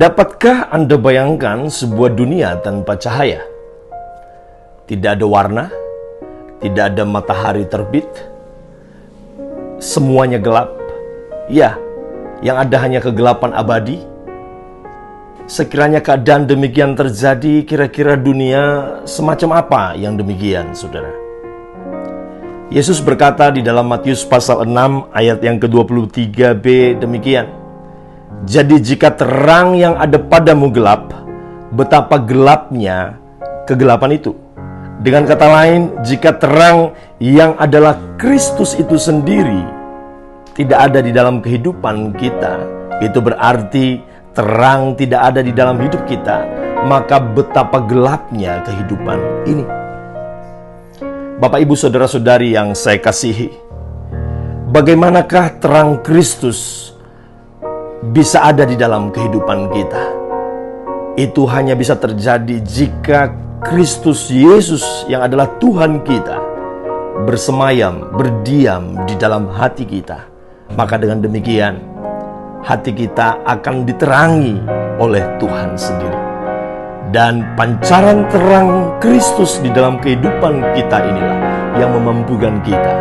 Dapatkah Anda bayangkan sebuah dunia tanpa cahaya? Tidak ada warna, tidak ada matahari terbit, semuanya gelap. Ya, yang ada hanya kegelapan abadi. Sekiranya keadaan demikian terjadi, kira-kira dunia semacam apa yang demikian, saudara? Yesus berkata di dalam Matius pasal 6 ayat yang ke-23b demikian. Jadi jika terang yang ada padamu gelap, betapa gelapnya kegelapan itu. Dengan kata lain, jika terang yang adalah Kristus itu sendiri tidak ada di dalam kehidupan kita, itu berarti terang tidak ada di dalam hidup kita, maka betapa gelapnya kehidupan ini. Bapak, Ibu, saudara-saudari yang saya kasihi, bagaimanakah terang Kristus bisa ada di dalam kehidupan kita? Itu hanya bisa terjadi jika Kristus Yesus yang adalah Tuhan kita bersemayam, berdiam di dalam hati kita. Maka dengan demikian, hati kita akan diterangi oleh Tuhan sendiri. Dan pancaran terang Kristus di dalam kehidupan kita inilah yang memampukan kita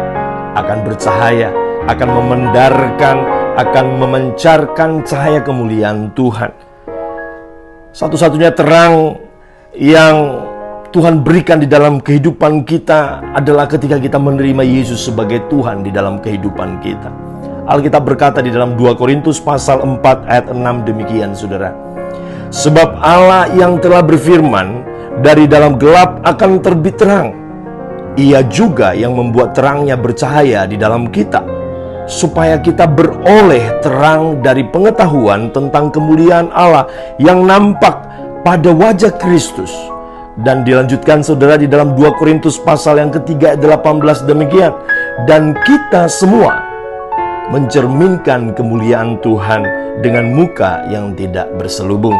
akan bercahaya, akan memendarkan, akan memancarkan cahaya kemuliaan Tuhan. Satu-satunya terang yang Tuhan berikan di dalam kehidupan kita adalah ketika kita menerima Yesus sebagai Tuhan di dalam kehidupan kita. Alkitab berkata di dalam 2 Korintus pasal 4 ayat 6 demikian, saudara. Sebab Allah yang telah berfirman, dari dalam gelap akan terbit terang. Ia juga yang membuat terangnya bercahaya di dalam kita, supaya kita beroleh terang dari pengetahuan tentang kemuliaan Allah yang nampak pada wajah Kristus. Dan dilanjutkan, saudara, di dalam 2 Korintus pasal yang ketiga ayat 18 demikian. Dan kita semua mencerminkan kemuliaan Tuhan dengan muka yang tidak berselubung.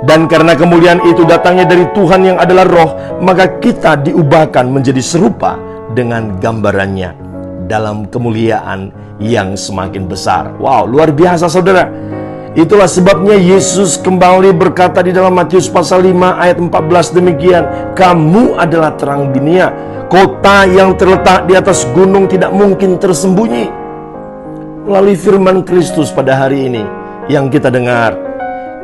Dan karena kemuliaan itu datangnya dari Tuhan yang adalah Roh, maka kita diubahkan menjadi serupa dengan gambarannya dalam kemuliaan yang semakin besar. Wow, luar biasa, saudara. Itulah sebabnya Yesus kembali berkata di dalam Matius pasal 5 ayat 14 demikian. Kamu adalah terang dunia. Kota yang terletak di atas gunung tidak mungkin tersembunyi. Melalui firman Kristus pada hari ini yang kita dengar,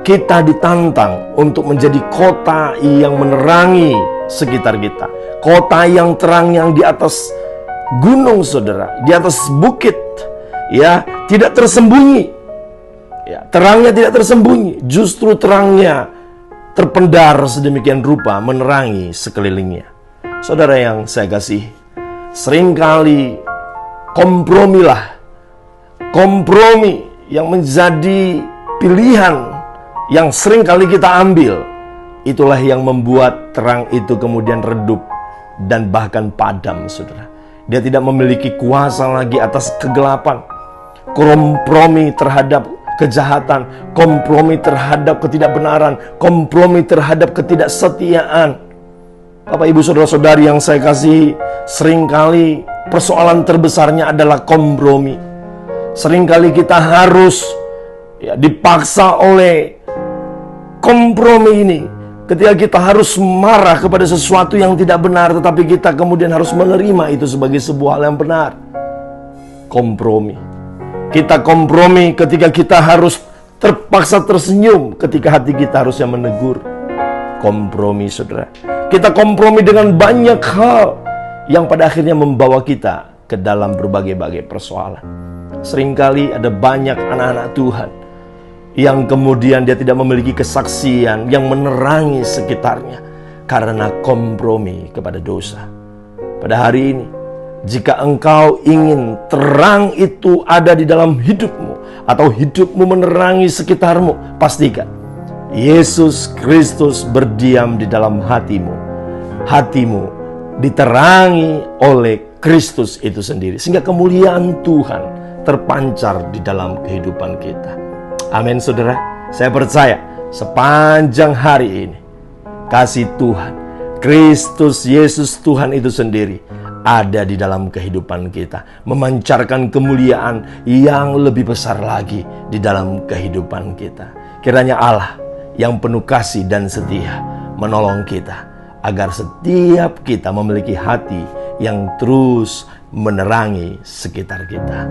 kita ditantang untuk menjadi kota yang menerangi sekitar kita. Kota yang terang, yang di atas gunung, saudara, di atas bukit, ya, tidak tersembunyi. Ya, terangnya tidak tersembunyi, justru terangnya terpendar sedemikian rupa menerangi sekelilingnya. Saudara yang saya kasih, seringkali kompromi yang menjadi pilihan yang seringkali kita ambil, itulah yang membuat terang itu kemudian redup dan bahkan padam, saudara. Dia tidak memiliki kuasa lagi atas kegelapan. Kompromi terhadap kejahatan, kompromi terhadap ketidakbenaran, kompromi terhadap ketidaksetiaan. Bapak, Ibu, saudara-saudari yang saya kasihi, seringkali persoalan terbesarnya adalah kompromi. Seringkali kita harus dipaksa oleh kompromi ini. Ketika kita harus marah kepada sesuatu yang tidak benar, tetapi kita kemudian harus menerima itu sebagai sebuah hal yang benar. Kompromi. Kita kompromi ketika kita harus terpaksa tersenyum, ketika hati kita harusnya menegur. Kompromi, saudara. Kita kompromi dengan banyak hal yang pada akhirnya membawa kita ke dalam berbagai-bagai persoalan. Seringkali ada banyak anak-anak Tuhan yang kemudian dia tidak memiliki kesaksian yang menerangi sekitarnya karena kompromi kepada dosa. Pada hari ini, jika engkau ingin terang itu ada di dalam hidupmu, atau hidupmu menerangi sekitarmu, pastikan Yesus Kristus berdiam di dalam hatimu. Hatimu diterangi oleh Kristus itu sendiri, sehingga kemuliaan Tuhan terpancar di dalam kehidupan kita. Amin, saudara. Saya percaya sepanjang hari ini kasih Tuhan, Kristus Yesus Tuhan itu sendiri ada di dalam kehidupan kita, memancarkan kemuliaan yang lebih besar lagi di dalam kehidupan kita. Kiranya Allah yang penuh kasih dan setia, menolong kita agar setiap kita memiliki hati yang terus menerangi sekitar kita.